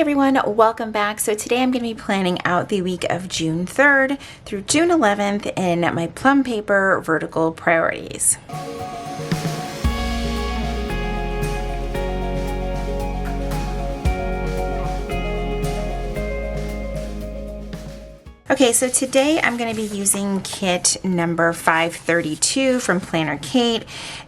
Hey everyone, welcome back. So today I'm going to be planning out the week of June 3rd through June 11th in my Plum paper vertical priorities. Okay, so today I'm going to be using kit number 532 from Planner Kate.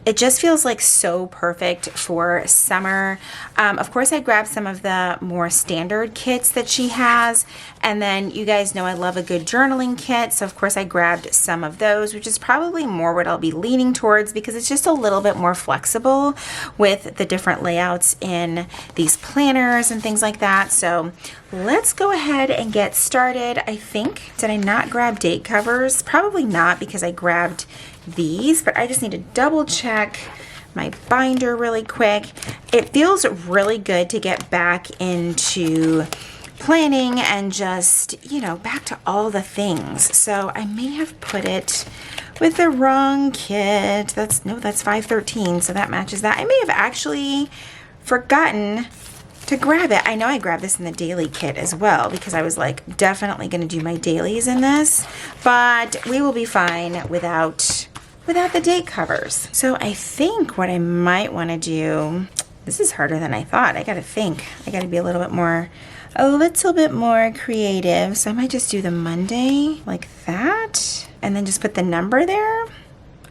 It just feels like so perfect for summer. Of course, I grabbed some of the more standard kits that she has, and then you guys know I love a good journaling kit, so of course I grabbed some of those, which is probably more what I'll be leaning towards because it's just a little bit more flexible with the different layouts in these planners and things like that. So let's go ahead and get started. I think, did I not grab date covers? Probably not because I grabbed these, but I just need to double check my binder really quick. It feels really good to get back into planning and just, you know, back to all the things. So I may have put it with the wrong kit. That's 513, so that matches that. I may have actually forgotten to grab it. I know I grabbed this in the daily kit as well because I was like definitely going to do my dailies in this, but we will be fine without the date covers. So I think what I might want to do, this is harder than I thought. I got to think. I got to be a little bit more creative. So I might just do the Monday like that and then just put the number there.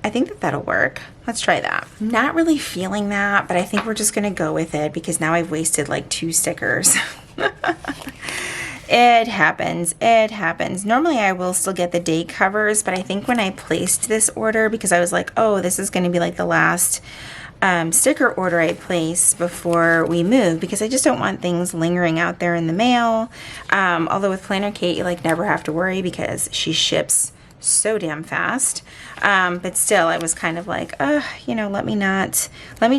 I think that'll work. Let's try that. Not really feeling that, but I think we're just gonna go with it because now I've wasted like 2 stickers. It happens. It happens. Normally I will still get the date covers, but I think when I placed this order, because I was like, oh, this is gonna be like the last sticker order I place before we move, because I just don't want things lingering out there in the mail. Although with Planner Kate, you like never have to worry because she ships so damn fast. But still, I was kind of like, you know, let me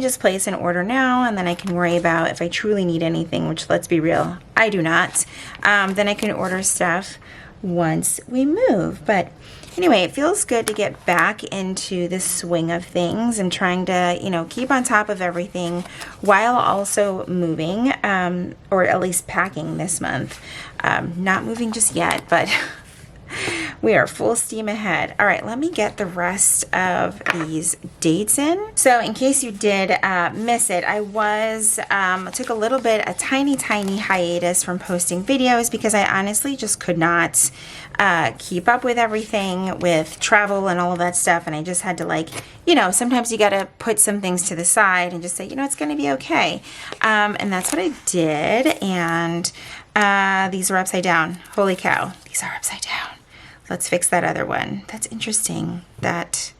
just place an order now, and then I can worry about if I truly need anything, which, let's be real, I do not. Then I can order stuff once we move. But anyway, it feels good to get back into the swing of things and trying to, you know, keep on top of everything while also moving, or at least packing this month. Not moving just yet, but we are full steam ahead. All right, let me get the rest of these dates in. So in case you did miss it, I took a tiny hiatus from posting videos because I honestly just could not keep up with everything with travel and all of that stuff. And I just had to, like, you know, sometimes you got to put some things to the side and just say, you know, it's going to be okay. And that's what I did. And these are upside down. Holy cow, these are upside down. Let's fix that other one. That's interesting that,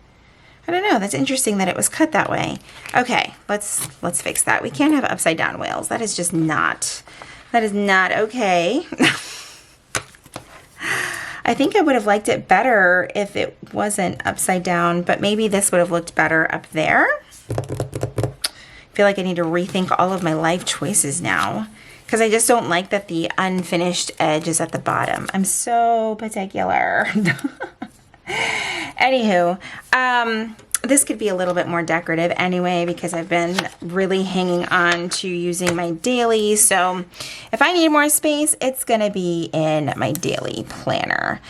I don't know, that's interesting that it was cut that way. Okay, let's fix that. We can't have upside down whales. That is not okay. I think I would have liked it better if it wasn't upside down, but maybe this would have looked better up there. I feel like I need to rethink all of my life choices now, because I just don't like that the unfinished edge is at the bottom. I'm so particular. Anywho, this could be a little bit more decorative anyway because I've been really hanging on to using my daily. So if I need more space, it's gonna be in my daily planner.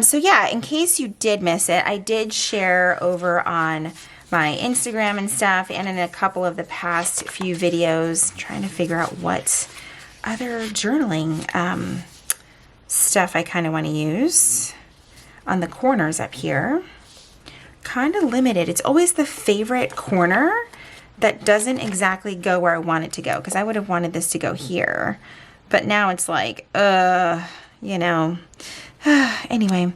So yeah, in case you did miss it, I did share over on my Instagram and stuff, and in a couple of the past few videos, trying to figure out what other journaling stuff I kind of want to use on the corners up here. Kind of limited. It's always the favorite corner that doesn't exactly go where I want it to go, because I would have wanted this to go here, but now it's like, you know. Anyway,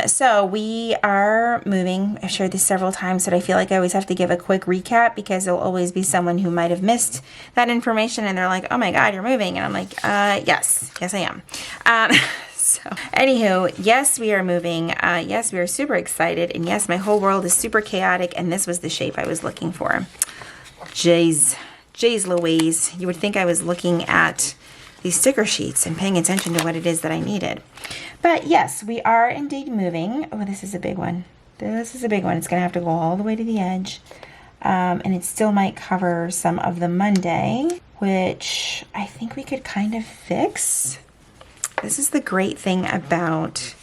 so we are moving. I've shared this several times, but I feel like I always have to give a quick recap because there'll always be someone who might have missed that information and they're like, oh my God, you're moving. And I'm like, yes, I am. So anywho, yes, we are moving. Yes, we are super excited. And yes, my whole world is super chaotic. And this was the shape I was looking for. Jeez Louise. You would think I was looking at these sticker sheets and paying attention to what it is that I needed. But yes, we are indeed moving. Oh, this is a big one. This is a big one. It's going to have to go all the way to the edge. And it still might cover some of the Monday. which I think we could kind of fix. This is the great thing about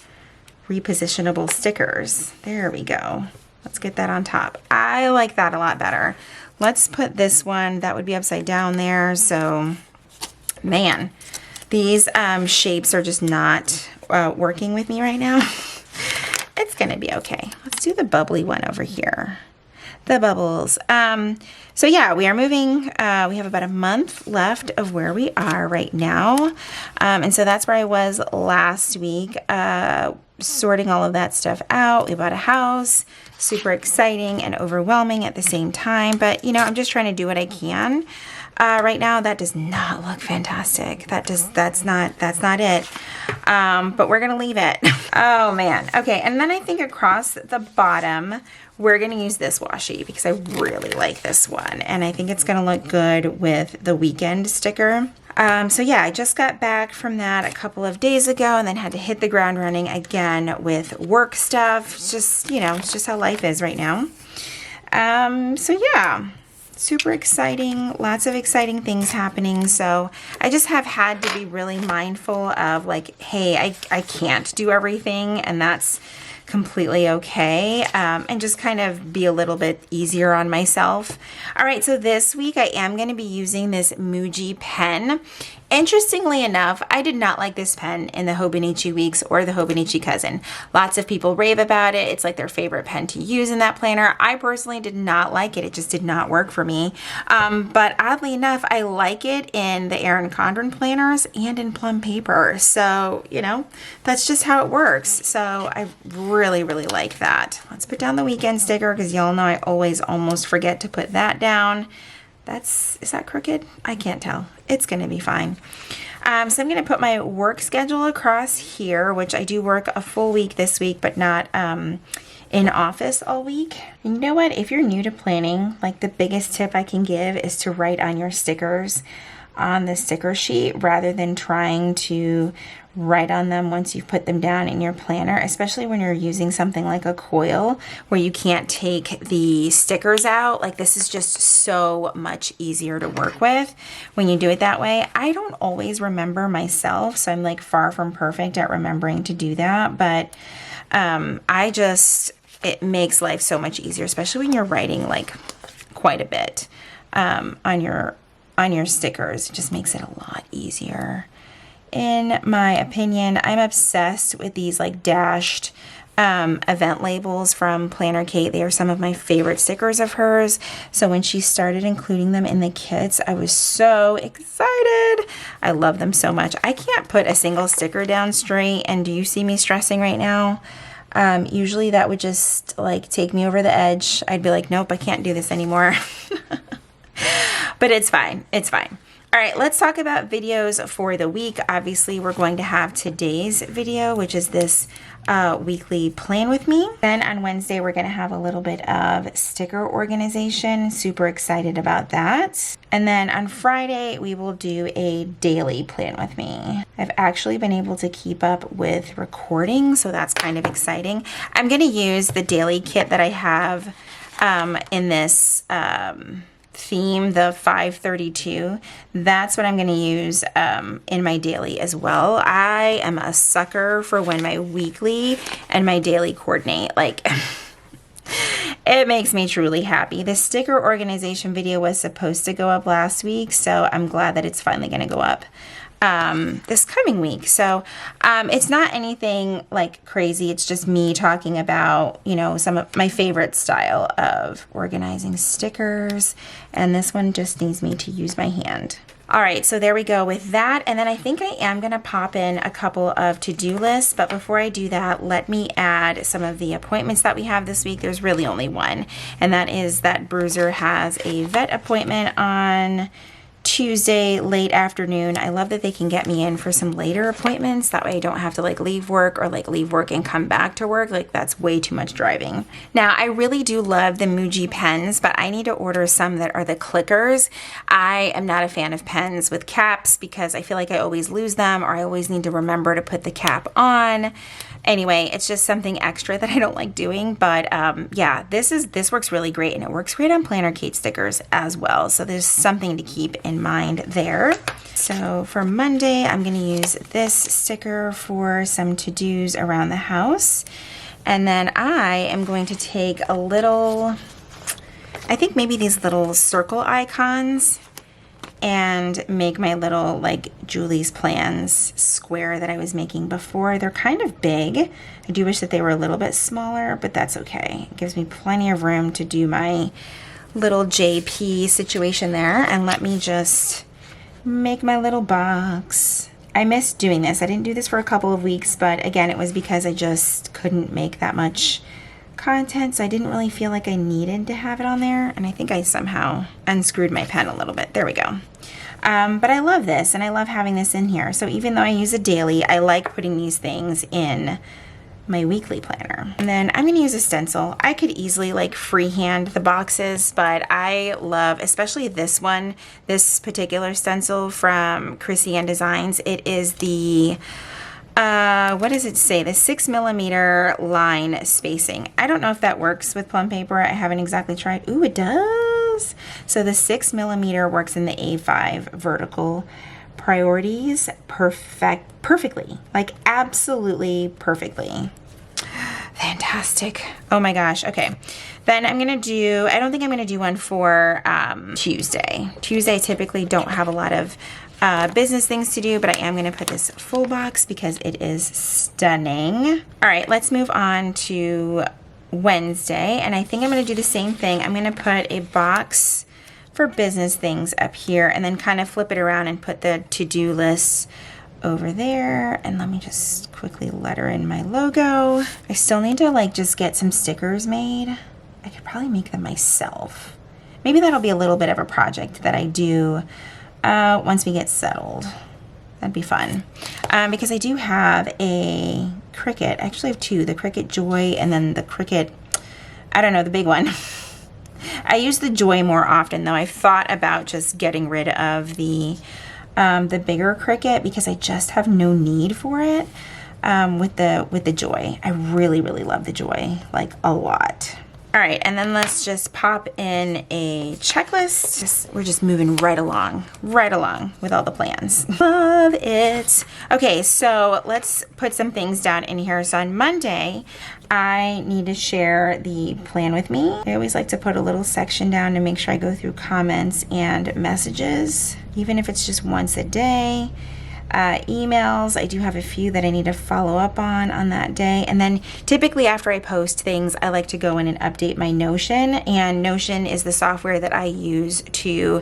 repositionable stickers. There we go. Let's get that on top. I like that a lot better. Let's put this one, that would be upside down there. So, man, these shapes are just not working with me right now. It's gonna be okay. Let's do the bubbly one over here. The bubbles. So yeah, we are moving. We have about a month left of where we are right now. And so that's where I was last week, sorting all of that stuff out. We bought a house, super exciting and overwhelming at the same time. But you know, I'm just trying to do what I can. Right now, that does not look fantastic. That's not it. But we're gonna leave it. Oh man. Okay, and then I think across the bottom, we're gonna use this washi because I really like this one. And I think it's gonna look good with the weekend sticker. So yeah, I just got back from that a couple of days ago and then had to hit the ground running again with work stuff. It's just, you know, it's just how life is right now. So yeah. Super exciting, lots of exciting things happening. So I just have had to be really mindful of like, hey, I can't do everything, and that's completely okay, and just kind of be a little bit easier on myself. All right, so this week I am going to be using this Muji pen. Interestingly enough, I did not like this pen in the Hobonichi weeks or the Hobonichi cousin. Lots of people rave about it. It's like their favorite pen to use in that planner. I personally did not like it. It just did not work for me. But oddly enough, I like it in the Erin Condren planners and in Plum paper. So, you know, that's just how it works. So I really, really like that. Let's put down the weekend sticker because y'all know I always almost forget to put that down. Is that crooked? I can't tell. It's gonna be fine. So I'm gonna put my work schedule across here, which I do work a full week this week, but not in office all week. And you know what? If you're new to planning, like the biggest tip I can give is to write on your stickers on the sticker sheet rather than trying to write on them once you've put them down in your planner, especially when you're using something like a coil where you can't take the stickers out. Like this is just so much easier to work with when you do it that way. I don't always remember myself, so I'm like far from perfect at remembering to do that, but it makes life so much easier, especially when you're writing like quite a bit on your stickers. It just makes it a lot easier. In my opinion, I'm obsessed with these like dashed event labels from Planner Kate. They are some of my favorite stickers of hers. So when she started including them in the kits, I was so excited. I love them so much. I can't put a single sticker down straight. And do you see me stressing right now? Usually that would just like take me over the edge. I'd be like, nope, I can't do this anymore. But it's fine. It's fine. All right, let's talk about videos for the week. Obviously, we're going to have today's video, which is this weekly plan with me. Then on Wednesday, we're going to have a little bit of sticker organization. Super excited about that. And then on Friday, we will do a daily plan with me. I've actually been able to keep up with recording, so that's kind of exciting. I'm going to use the daily kit that I have in this theme, the 532. That's what I'm going to use in my daily as well. I am a sucker for when my weekly and my daily coordinate. Like, it makes me truly happy. The sticker organization video was supposed to go up last week, so I'm glad that it's finally going to go up this coming week. So it's not anything like crazy. It's just me talking about, you know, some of my favorite style of organizing stickers. And this one just needs me to use my hand. All right, so there we go with that. And then I think I am going to pop in a couple of to-do lists. But before I do that, let me add some of the appointments that we have this week. There's really only one, and that is that Bruiser has a vet appointment on Tuesday late afternoon. I love that they can get me in for some later appointments. That way I don't have to like leave work or like leave work and come back to work. Like that's way too much driving. Now I really do love the Muji pens, but I need to order some that are the clickers. I am not a fan of pens with caps because I feel like I always lose them or I always need to remember to put the cap on. Anyway, it's just something extra that I don't like doing, but yeah, this works really great, and it works great on Planner Kate stickers as well. So there's something to keep in in mind there. So for Monday, I'm going to use this sticker for some to-dos around the house. And then I am going to take a little, I think maybe these little circle icons, and make my little like Julie's Plans square that I was making before. They're kind of big. I do wish that they were a little bit smaller, but that's okay. It gives me plenty of room to do my little JP situation there. And let me just make my little box. I missed doing this. I didn't do this for a couple of weeks, but again, it was because I just couldn't make that much content, so I didn't really feel like I needed to have it on there, and I think I somehow unscrewed my pen a little bit. There we go. But I love this, and I love having this in here. So even though I use it daily, I like putting these things in my weekly planner. And then I'm going to use a stencil. I could easily like freehand the boxes, but I love, especially this one, this particular stencil from Chrissy Ann Designs. It is the what does it say? The 6mm line spacing. I don't know if that works with Plum paper. I haven't exactly tried. Ooh, it does. So the 6mm works in the A5 vertical priorities perfectly, like absolutely perfectly. Fantastic. Oh my gosh. Okay. Then I'm going to do, I don't think I'm going to do one for Tuesday. Tuesday, I typically don't have a lot of business things to do, but I am going to put this full box because it is stunning. All right, let's move on to Wednesday. And I think I'm going to do the same thing. I'm going to put a box for business things up here and then kind of flip it around and put the to-do lists over there. And let me just quickly letter in my logo. I still need to like just get some stickers made. I could probably make them myself. Maybe that'll be a little bit of a project that I do once we get settled. That'd be fun. Because I do have a Cricut. I actually have two, the Cricut Joy and then the Cricut, I don't know, the big one. I use the Joy more often though. I've thought about just getting rid of the bigger Cricut because I just have no need for it with the Joy. I really, really love the Joy, like a lot. All right, and then let's just pop in a checklist. We're just moving right along with all the plans. Love it. Okay, so let's put some things down in here. So on Monday, I need to share the plan with me. I always like to put a little section down to make sure I go through comments and messages, even if it's just once a day. Emails, I do have a few that I need to follow up on that day. And then typically after I post things, I like to go in and update my Notion. And Notion is the software that I use to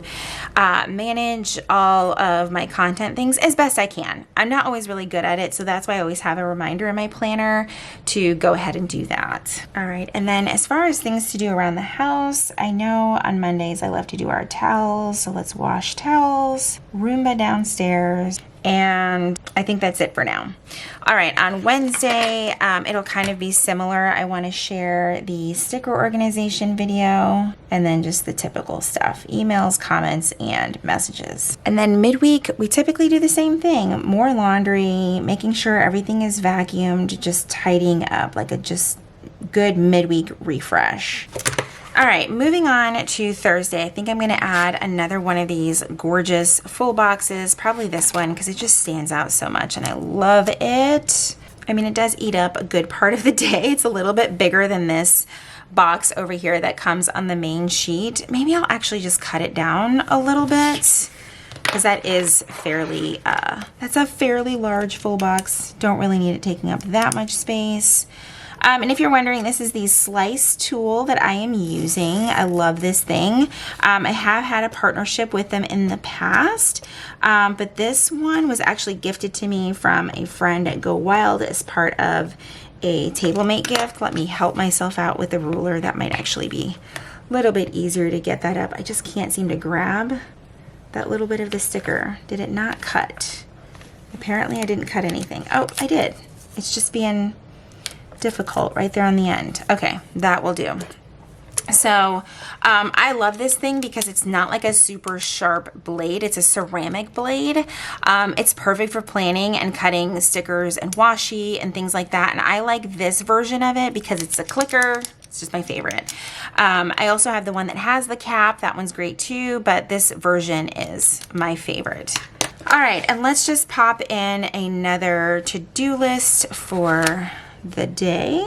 manage all of my content things as best I can. I'm not always really good at it, so that's why I always have a reminder in my planner to go ahead and do that. All right, and then as far as things to do around the house, I know on Mondays I love to do our towels, so let's wash towels, Roomba downstairs, and I think that's it for now. All right, on Wednesday, it'll kind of be similar. I want to share the sticker organization video and then just the typical stuff, emails, comments, and messages. And then midweek, we typically do the same thing, more laundry, making sure everything is vacuumed, just tidying up, like a just good midweek refresh. All right, moving on to Thursday. I think I'm going to add another one of these gorgeous full boxes, probably this one because it just stands out so much and I love it. I mean, it does eat up a good part of the day. It's a little bit bigger than this box over here that comes on the main sheet. Maybe I'll actually just cut it down a little bit because that is fairly, that's a fairly large full box. Don't really need it taking up that much space. And if you're wondering, this is the slice tool that I am using. I love this thing. I have had a partnership with them in the past, but this one was actually gifted to me from a friend at Go Wild as part of a TableMate gift. Let me help myself out with the ruler. That might actually be a little bit easier to get that up. I just can't seem to grab that little bit of the sticker. Did it not cut? Apparently I didn't cut anything. Oh, I did. It's just being difficult right there on the end. Okay, that will do. So I love this thing because it's not like a super sharp blade. It's a ceramic blade. It's perfect for planning and cutting stickers and washi and things like that. And I like this version of it because it's a clicker. It's just my favorite. I also have the one that has the cap. That one's great too, but this version is my favorite. All right, and let's just pop in another to-do list for the day.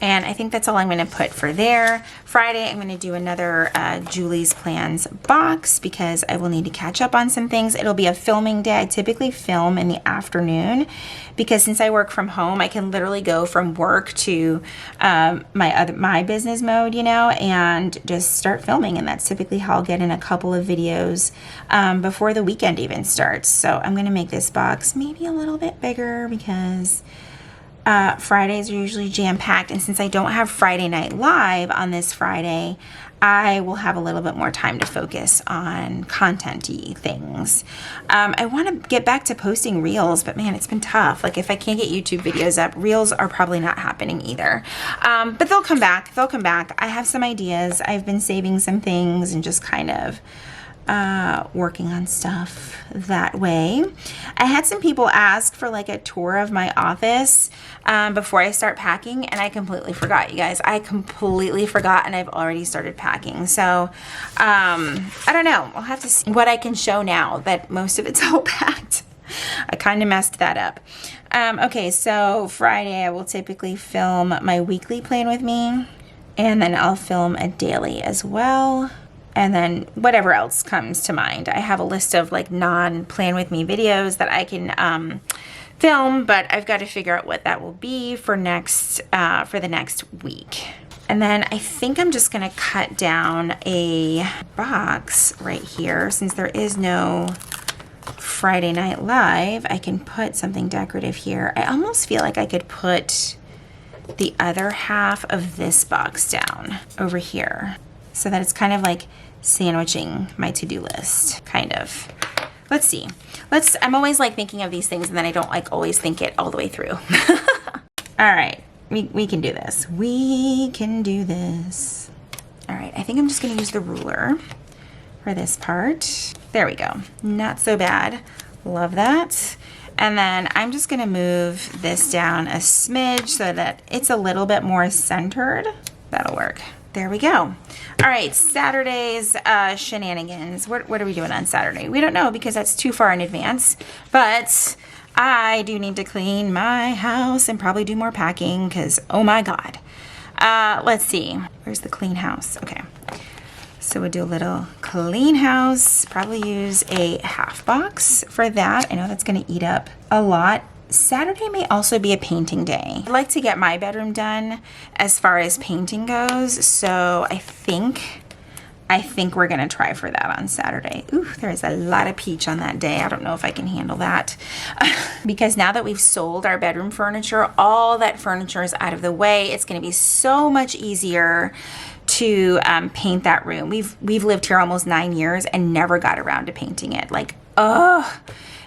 And I think that's all I'm going to put for there. Friday, I'm going to do another Julie's Plans box because I will need to catch up on some things. It'll be a filming day. I typically film in the afternoon because since I work from home, I can literally go from work to my business mode, you know, and just start filming. And that's typically how I'll get in a couple of videos before the weekend even starts. So I'm going to make this box maybe a little bit bigger because Fridays are usually jam-packed, and since I don't have Friday Night Live on this Friday, I will have a little bit more time to focus on content-y things. I want to get back to posting reels, but man, it's been tough. Like if I can't get YouTube videos up, reels are probably not happening either. But they'll come back. They'll come back. I have some ideas. I've been saving some things and just kind of working on stuff that way. I had some people ask for like a tour of my office before I start packing, and I completely forgot, you guys. I completely forgot, and I've already started packing. So I don't know. I'll have to see what I can show now that most of it's all packed. I kind of messed that up. Okay, so Friday I will typically film my weekly Plan With Me, and then I'll film a daily as well. And then whatever else comes to mind. I have a list of like non-Plan With Me videos that I can film, but I've got to figure out what that will be for the next week. And then I think I'm just gonna cut down a box right here. Since there is no Friday Night Live, I can put something decorative here. I almost feel like I could put the other half of this box down over here, so that it's kind of like sandwiching my to-do list, kind of. Let's see. I'm always like thinking of these things and then I don't like always think it all the way through. All right, we can do this. We can do this. All right, I think I'm just gonna use the ruler for this part. There we go. Not so bad. Love that. And then I'm just gonna move this down a smidge so that it's a little bit more centered. That'll work. There we go. All right, Saturday's shenanigans. What are we doing on Saturday? We don't know because that's too far in advance, but I do need to clean my house and probably do more packing because, oh my God. Let's see. Where's the clean house? Okay. So we'll do a little clean house, probably use a half box for that. I know that's going to eat up a lot. Saturday may also be a painting day. I'd like to get my bedroom done as far as painting goes, so I think we're gonna try for that on Saturday. Ooh, there's a lot of peach on that day. I don't know if I can handle that. Because now that we've sold our bedroom furniture, all that furniture is out of the way. It's gonna be so much easier to paint that room. We've lived here almost 9 years and never got around to painting it. Like,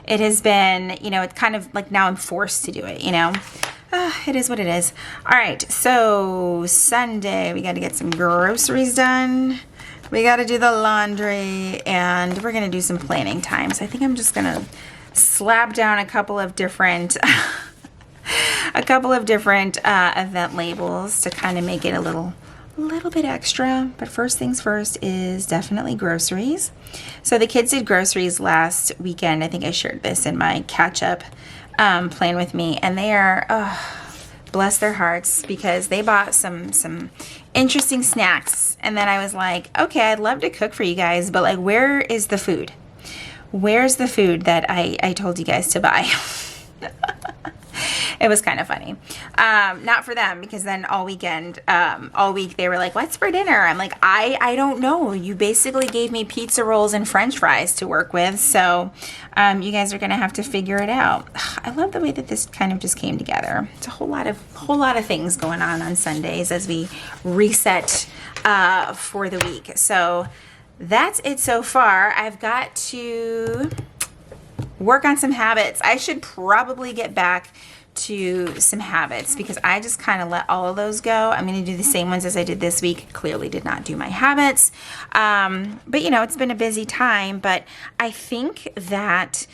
it has been, you know, it's kind of like now I'm forced to do it, you know. It is what it is. All right, so Sunday we got to get some groceries done. We got to do the laundry, and we're going to do some planning time. So I think I'm just going to slap down a couple of different event labels to kind of make it a little bit extra. But first things first is definitely groceries. So the kids did groceries last weekend. I think I shared this in my catch-up Plan With Me, and they are, bless their hearts, because they bought some interesting snacks. And then I was like, okay, I'd love to cook for you guys, but like, where is the food? Where's the food that I told you guys to buy? It was kind of funny. Not for them, because then all week they were like, what's for dinner? I'm like, I don't know. You basically gave me pizza rolls and french fries to work with. So you guys are going to have to figure it out. I love the way that this kind of just came together. It's a whole lot of things going on Sundays as we reset for the week. So that's it so far. I've got to work on some habits. I should probably get back to some habits because I just kind of let all of those go. I'm going to do the same ones as I did this week. Clearly did not do my habits. But you know, it's been a busy time, but I think that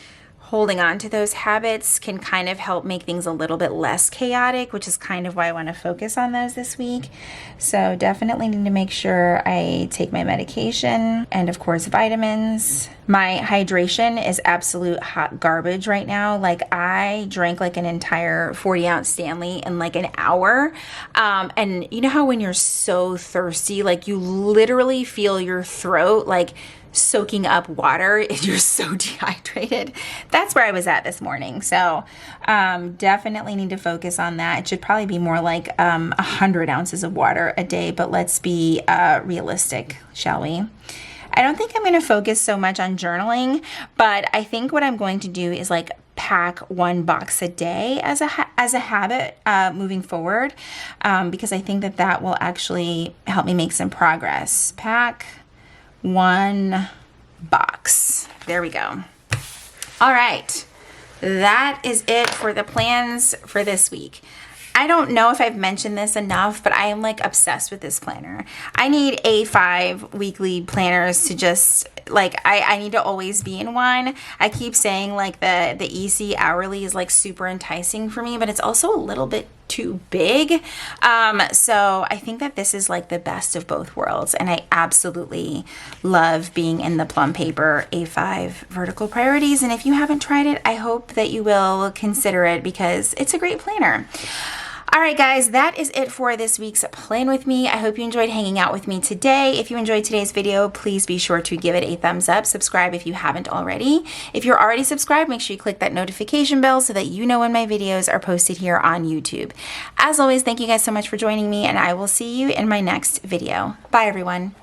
holding on to those habits can kind of help make things a little bit less chaotic, which is kind of why I want to focus on those this week. So definitely need to make sure I take my medication and of course vitamins. My hydration is absolute hot garbage right now. Like I drank like an entire 40-ounce Stanley in like an hour. And you know how when you're so thirsty, like you literally feel your throat like soaking up water and you're so dehydrated. That's where I was at this morning. So definitely need to focus on that. It should probably be more like 100 ounces of water a day, but let's be realistic, shall we? I don't think I'm going to focus so much on journaling, but I think what I'm going to do is like pack 1 box a day as a habit moving forward, because I think that will actually help me make some progress. Pack 1 box. There we go. All right. That is it for the plans for this week. I don't know if I've mentioned this enough, but I am like obsessed with this planner. I need A5 weekly planners to just like, I need to always be in one. I keep saying like the EC hourly is like super enticing for me, but it's also a little bit too big. So I think that this is like the best of both worlds. And I absolutely love being in the Plum Paper A5 vertical priorities. And if you haven't tried it, I hope that you will consider it because it's a great planner. All right, guys, that is it for this week's Plan With Me. I hope you enjoyed hanging out with me today. If you enjoyed today's video, please be sure to give it a thumbs up. Subscribe if you haven't already. If you're already subscribed, make sure you click that notification bell so that you know when my videos are posted here on YouTube. As always, thank you guys so much for joining me, and I will see you in my next video. Bye, everyone.